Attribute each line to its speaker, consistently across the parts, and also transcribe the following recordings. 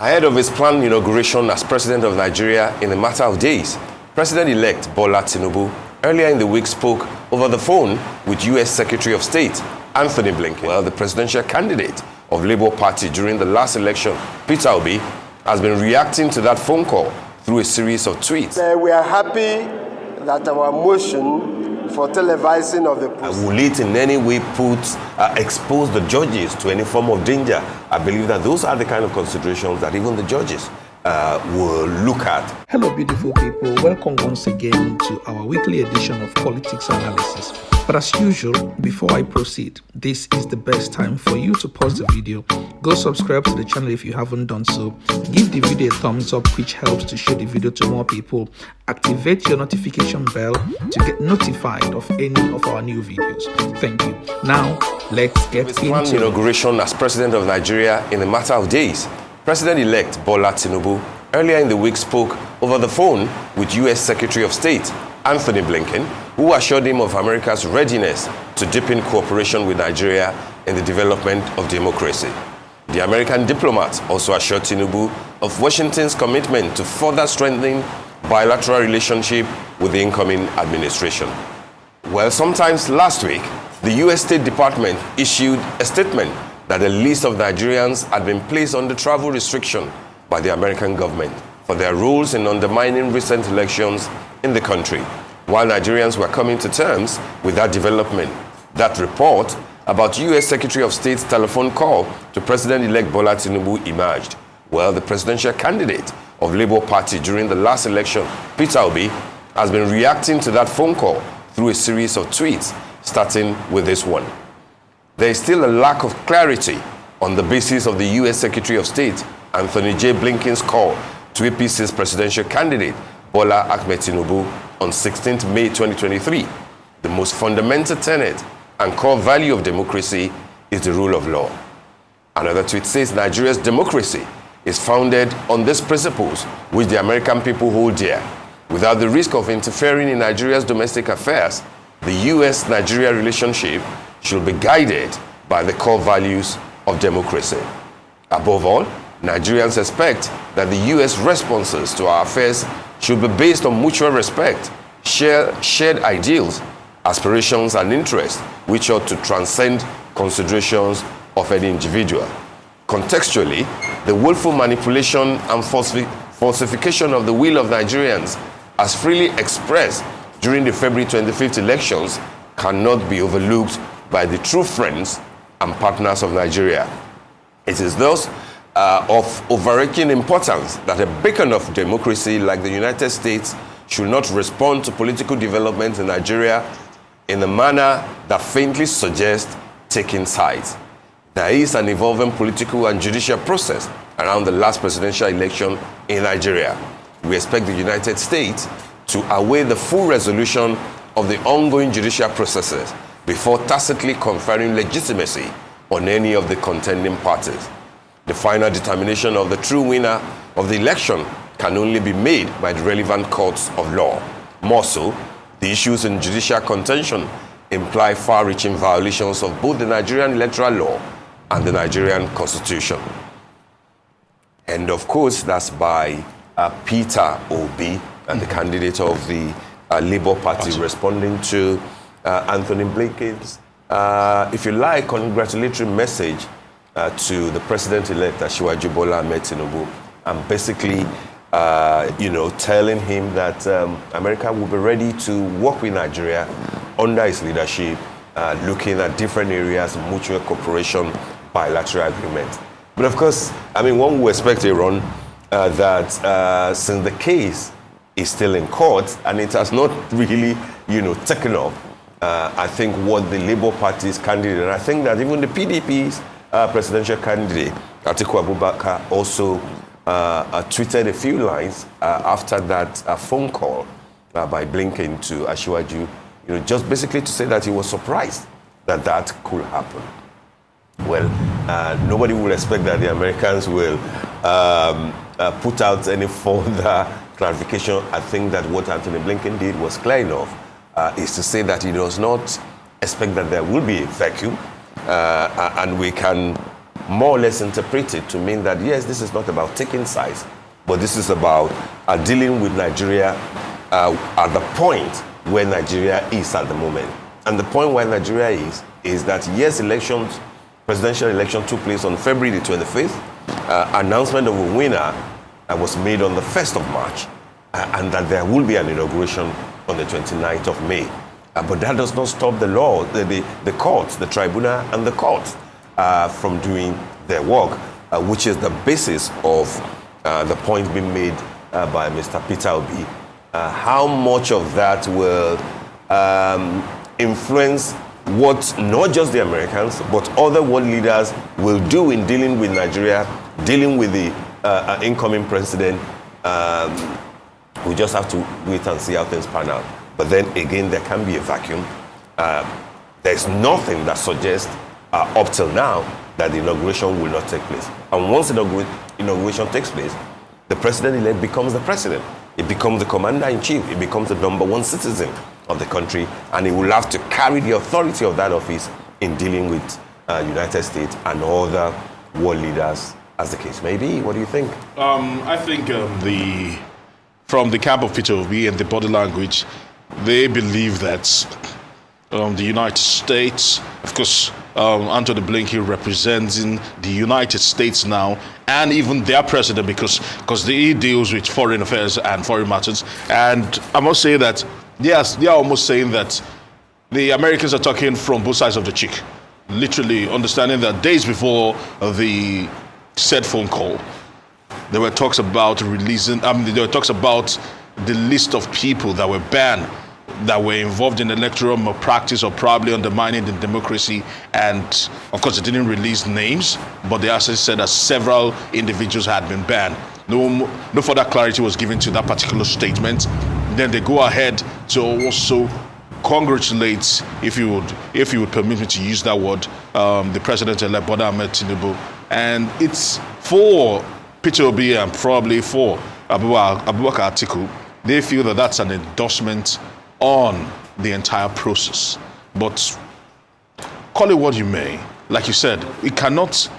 Speaker 1: Ahead of his planned inauguration as president of Nigeria in a matter of days, President-elect Bola Tinubu earlier in the week spoke over the phone with U.S. Secretary of State Antony Blinken. Well, the presidential candidate of Labour Party during the last election, Peter Obi, has been reacting to that phone call through a series of tweets.
Speaker 2: We are happy that our motion for televising of the process
Speaker 1: will it in any way expose the judges to any form of danger? I believe that those are the kind of considerations that even the judges will look at.
Speaker 3: Hello beautiful people, welcome once again to our weekly edition of Politics Analysis. But as usual, before I proceed, this is the best time for you to pause the video, go subscribe to the channel if you haven't done so, give the video a thumbs up which helps to show the video to more people, activate your notification bell to get notified of any of our new videos. Thank you. Now, let's get into
Speaker 1: his inauguration as president of Nigeria in a matter of days. President-elect Bola Tinubu earlier in the week spoke over the phone with U.S. Secretary of State Antony Blinken, who assured him of America's readiness to deepen cooperation with Nigeria in the development of democracy. The American diplomat also assured Tinubu of Washington's commitment to further strengthening bilateral relationship with the incoming administration. Well, sometimes last week, the U.S. State Department issued a statement that a list of Nigerians had been placed under travel restriction by the American government for their roles in undermining recent elections in the country. While Nigerians were coming to terms with that development, that report about U.S. Secretary of State's telephone call to President-elect Bola Tinubu emerged. Well, the presidential candidate of Labour Party during the last election, Peter Obi, has been reacting to that phone call through a series of tweets, starting with this one. There is still a lack of clarity on the basis of the U.S. Secretary of State, Antony J. Blinken's call to APC's presidential candidate, Bola Ahmed Tinubu, on 16th May 2023. The most fundamental tenet and core value of democracy is the rule of law. Another tweet says Nigeria's democracy is founded on these principles which the American people hold dear. Without the risk of interfering in Nigeria's domestic affairs, the U.S.-Nigeria relationship should be guided by the core values of democracy. Above all, Nigerians expect that the U.S. responses to our affairs should be based on mutual respect, shared ideals, aspirations, and interests, which ought to transcend considerations of any individual. Contextually, the willful manipulation and falsification of the will of Nigerians, as freely expressed during the February 25th elections, cannot be overlooked by the true friends and partners of Nigeria. It is thus of overarching importance that a beacon of democracy like the United States should not respond to political developments in Nigeria in a manner that faintly suggests taking sides. There is an evolving political and judicial process around the last presidential election in Nigeria. We expect the United States to await the full resolution of the ongoing judicial processes before tacitly conferring legitimacy on any of the contending parties. The final determination of the true winner of the election can only be made by the relevant courts of law. More so, the issues in judicial contention imply far-reaching violations of both the Nigerian electoral law and the Nigerian constitution. And of course, that's by Peter Obi, and the candidate of the Labour Party, responding to Antony Blinken's, if you like, congratulatory message to the president-elect Asiwaju Bola Ahmed Tinubu, and basically, telling him that America will be ready to work with Nigeria under his leadership, looking at different areas, mutual cooperation, bilateral agreement. But of course, one would expect Iran that since the case is still in court and it has not really, taken up, I think what the Labour Party's candidate, and I think that even the PDP's presidential candidate, Atiku Abubakar, also tweeted a few lines after that phone call by Blinken to Asiwaju, just basically to say that he was surprised that that could happen. Well, nobody will expect that the Americans will put out any further clarification. I think that what Antony Blinken did was clear enough, is to say that he does not expect that there will be a vacuum, and we can more or less interpreted to mean that, yes, this is not about taking sides, but this is about dealing with Nigeria at the point where Nigeria is at the moment. And the point where Nigeria is that, yes, presidential election took place on February the 25th. Announcement of a winner was made on the 1st of March, and that there will be an inauguration on the 29th of May. But that does not stop the law, the courts, the tribunal and the courts from doing their work, which is the basis of the point being made by Mr. Peter Obi. How much of that will influence what not just the Americans, but other world leaders will do in dealing with Nigeria, dealing with the incoming president, we just have to wait and see how things pan out. But then again, there can be a vacuum. There's nothing that suggests up till now that the inauguration will not take place. And once the inauguration takes place, the president-elect becomes the president. It becomes the commander-in-chief. It becomes the number one citizen of the country, and he will have to carry the authority of that office in dealing with United States and other world leaders, as the case may be. What do you think?
Speaker 4: I think from the camp of Peter Obi and the body language, they believe that the United States, of course, Antony Blinken representing the United States now, and even their president, because he deals with foreign affairs and foreign matters. And I must say that, yes, they are almost saying that the Americans are talking from both sides of the cheek, literally understanding that days before the said phone call, there were talks about there were talks about the list of people that were banned, that were involved in electoral malpractice or probably undermining the democracy. And of course, they didn't release names, but they also said that several individuals had been banned. No further clarity was given to that particular statement. Then they go ahead to also congratulate, if you would permit me to use that word, the president-elect Bola Ahmed Tinubu. And it's for Peter Obi and probably for Abubakar Atiku. They feel that that's an endorsement on the entire process. But call it what you may, like you said, it cannot,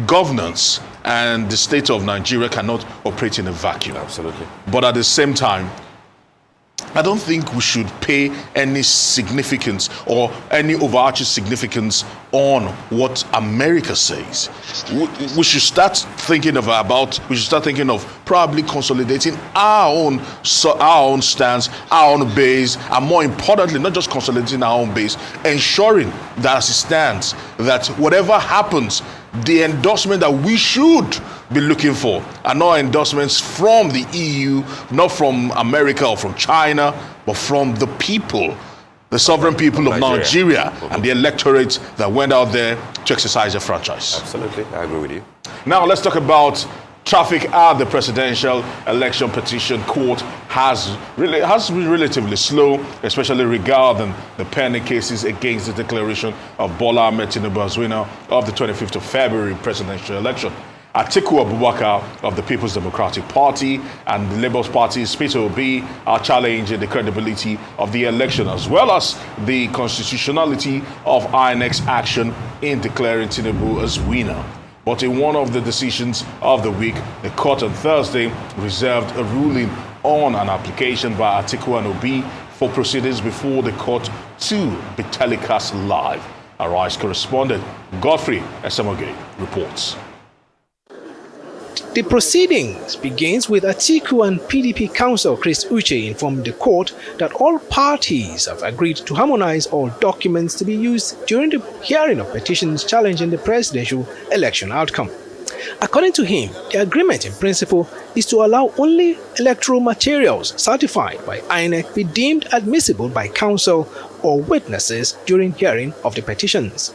Speaker 4: governance and the state of Nigeria cannot operate in a vacuum.
Speaker 1: Absolutely.
Speaker 4: But at the same time, I don't think we should pay any significance or any overarching significance on what America says. We should start thinking of probably consolidating our own stance, our own base, and more importantly, not just consolidating our own base, ensuring that as it stands, that whatever happens, the endorsement that we should be looking for are not endorsements from the EU, not from America or from China, but from the people, the sovereign people of Nigeria and the electorate that went out there to exercise their franchise.
Speaker 1: Absolutely, I agree with you.
Speaker 4: Now let's talk about traffic at the presidential election petition court has been relatively slow, especially regarding the pending cases against the declaration of Bola Ahmed Tinubu as winner of the 25th of February presidential election. Atiku Abubakar of the People's Democratic Party and the Labour Party's Peter Obi are challenging the credibility of the election as well as the constitutionality of Inec's action in declaring Tinubu as winner. But in one of the decisions of the week, the court on Thursday reserved a ruling on an application by Atiku and Obi for proceedings before the court to be telecast live. Arise correspondent Godfrey Esemoge reports.
Speaker 5: The proceedings begins with Atiku and PDP counsel Chris Uche informed the court that all parties have agreed to harmonize all documents to be used during the hearing of petitions challenging the presidential election outcome. According to him, the agreement in principle is to allow only electoral materials certified by Inec be deemed admissible by counsel or witnesses during hearing of the petitions.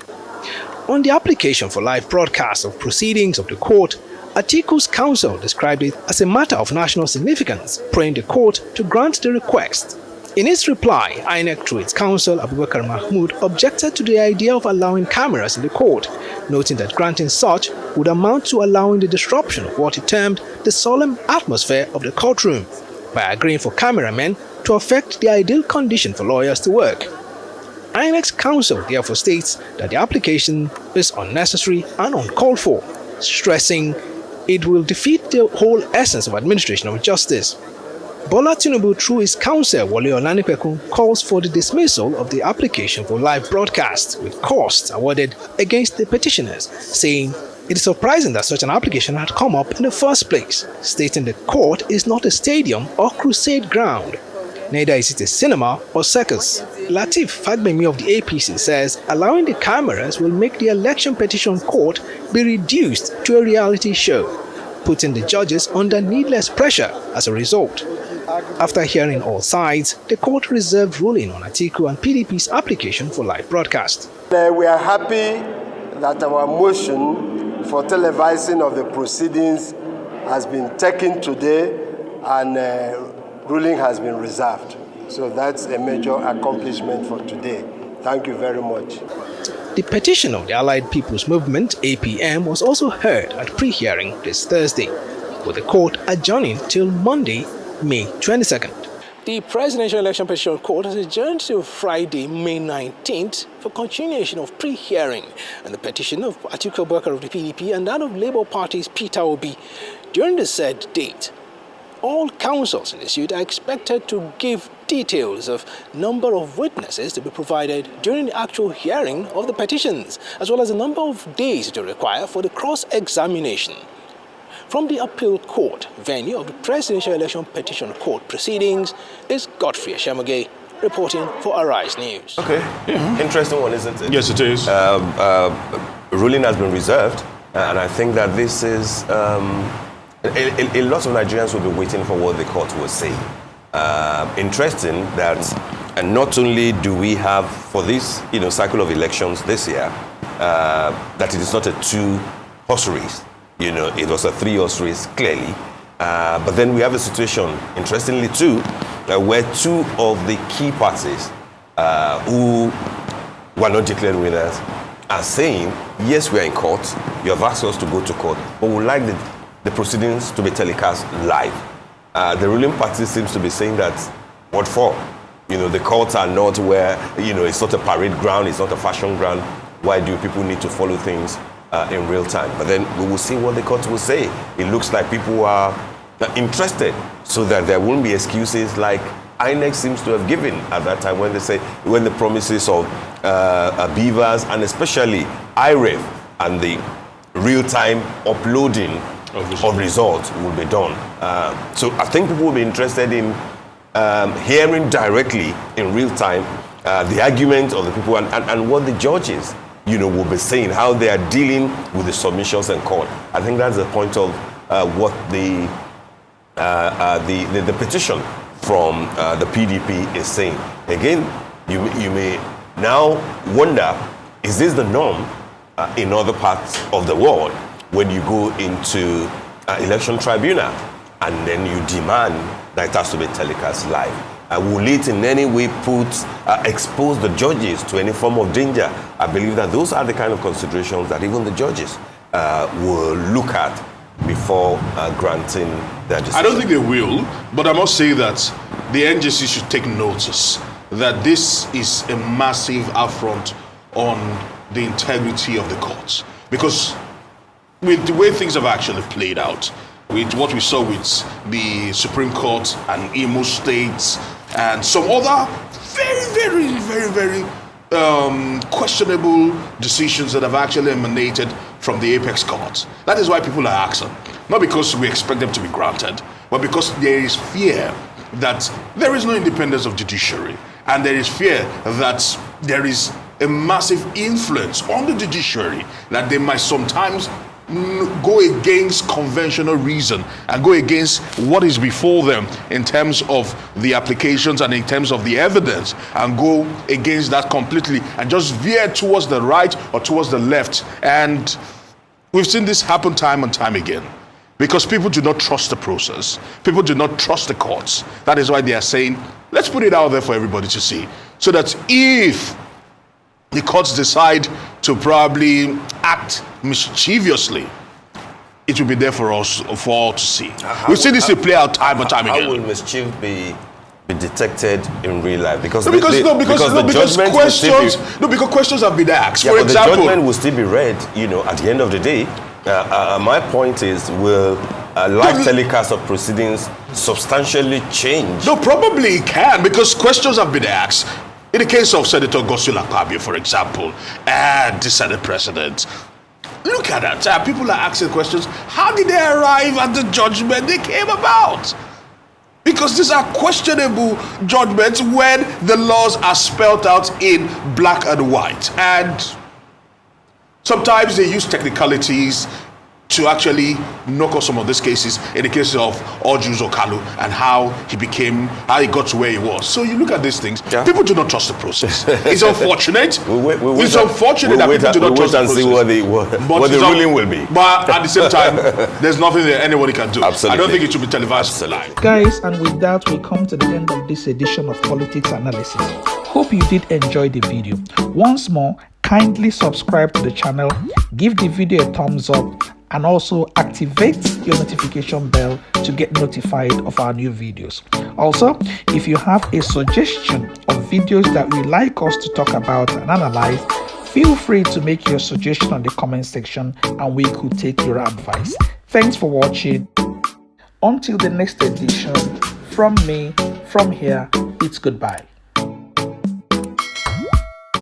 Speaker 5: On the application for live broadcast of proceedings of the court, Atiku's counsel described it as a matter of national significance, praying the court to grant the request. In its reply, Inec, through its counsel Abubakar Mahmood, objected to the idea of allowing cameras in the court, noting that granting such would amount to allowing the disruption of what he termed the solemn atmosphere of the courtroom, by agreeing for cameramen to affect the ideal condition for lawyers to work. Inec's counsel therefore states that the application is unnecessary and uncalled for, stressing it will defeat the whole essence of administration of justice. Bola Tinubu, through his counsel Wole Olanipekun, calls for the dismissal of the application for live broadcast with costs awarded against the petitioners, saying it is surprising that such an application had come up in the first place, stating the court is not a stadium or crusade ground. Neither is it a cinema or circus. Lateef Fagbemi of the APC says allowing the cameras will make the election petition court be reduced to a reality show, putting the judges under needless pressure as a result. After hearing all sides, the court reserved ruling on Atiku and PDP's application for live broadcast.
Speaker 2: We are happy that our motion for televising of the proceedings has been taken today and ruling has been reserved. So that's a major accomplishment for today. Thank you very much.
Speaker 5: The petition of the Allied People's Movement, APM, was also heard at pre-hearing this Thursday, with the court adjourning till Monday, May 22nd. The Presidential Election Petition Court has adjourned till Friday, May 19th for continuation of pre-hearing and the petition of Atiku Abubakar of the PDP and that of Labour Party's Peter Obi. During the said date, all counsels in the suit are expected to give details of number of witnesses to be provided during the actual hearing of the petitions, as well as the number of days to require for the cross-examination. From the appeal court venue of the Presidential Election Petition Court proceedings is Godfrey Eshemoge reporting for Arise News.
Speaker 1: Okay, interesting one, isn't it?
Speaker 4: Yes, it is.
Speaker 1: Ruling has been reserved, and I think that this is a lot of Nigerians will be waiting for what the court will say. Interesting that, and not only do we have for this cycle of elections this year, that it is not a two-horse race. It was a three-horse race, clearly. But then we have a situation, interestingly too, where two of the key parties who were not declared winners are saying, yes, we are in court, you have asked us to go to court, but we would like the proceedings to be telecast live. The ruling party seems to be saying that, what for? The courts are not where, it's not a parade ground, it's not a fashion ground. Why do people need to follow things in real time? But then we will see what the court will say. It looks like people are interested, so that there won't be excuses like Inec seems to have given at that time when the promises of beavers and especially IREF and the real-time uploading of results will be done. So I think people will be interested in hearing directly in real time the argument of the people and what the judges will be saying, how they are dealing with the submissions and court. I think that's the point of what the petition from the PDP is saying. Again, you may now wonder, is this the norm in other parts of the world when you go into election tribunal and then you demand that it has to be telecast live? Will it in any way expose the judges to any form of danger? I believe that those are the kind of considerations that even the judges will look at before granting their decision.
Speaker 4: I don't think they will, but I must say that the NJC should take notice that this is a massive affront on the integrity of the courts. Because with the way things have actually played out, with what we saw with the Supreme Court and Imo State and some other very questionable decisions that have actually emanated from the apex courts. That is why people are asking. Not because we expect them to be granted, but because there is fear that there is no independence of judiciary, and there is fear that there is a massive influence on the judiciary, that they might sometimes go against conventional reason and go against what is before them in terms of the applications and in terms of the evidence, and go against that completely and just veer towards the right or towards the left. And we've seen this happen time and time again because people do not trust the process. People do not trust the courts. That is why they are saying, let's put it out there for everybody to see, so that if the courts decide to probably act mischievously, it will be there for us, for all to see. We've seen this play out time and time again.
Speaker 1: How will mischief be be detected in real life? Because
Speaker 4: Because questions have been asked.
Speaker 1: Yeah,
Speaker 4: For
Speaker 1: but
Speaker 4: example,
Speaker 1: the judgment will still be read. At the end of the day. My point is, will a live telecast of proceedings substantially change?
Speaker 4: No, probably it can, because questions have been asked. In the case of Senator Godswill Akpabio, for example, and the Senate President, look at that. People are asking questions. How did they arrive at the judgment they came about? Because these are questionable judgments when the laws are spelled out in black and white. And sometimes they use technicalities to actually knock off some of these cases. In the case of Orjus Okalu and how he got to where he was. So you look at these things, people do not trust the process. It's unfortunate. It's unfortunate that people do not trust the process.
Speaker 1: See what the ruling will be.
Speaker 4: But at the same time, there's nothing that anybody can do.
Speaker 1: Absolutely.
Speaker 4: I don't think it should be televised live.
Speaker 3: Guys, and with that, we come to the end of this edition of Politics Analysis. Hope you did enjoy the video. Once more, kindly subscribe to the channel, give the video a thumbs up, and also activate your notification bell to get notified of our new videos. Also, if you have a suggestion of videos that you'd like us to talk about and analyze, feel free to make your suggestion on the comment section and we could take your advice. Thanks for watching. Until the next edition, from me, from here, it's goodbye.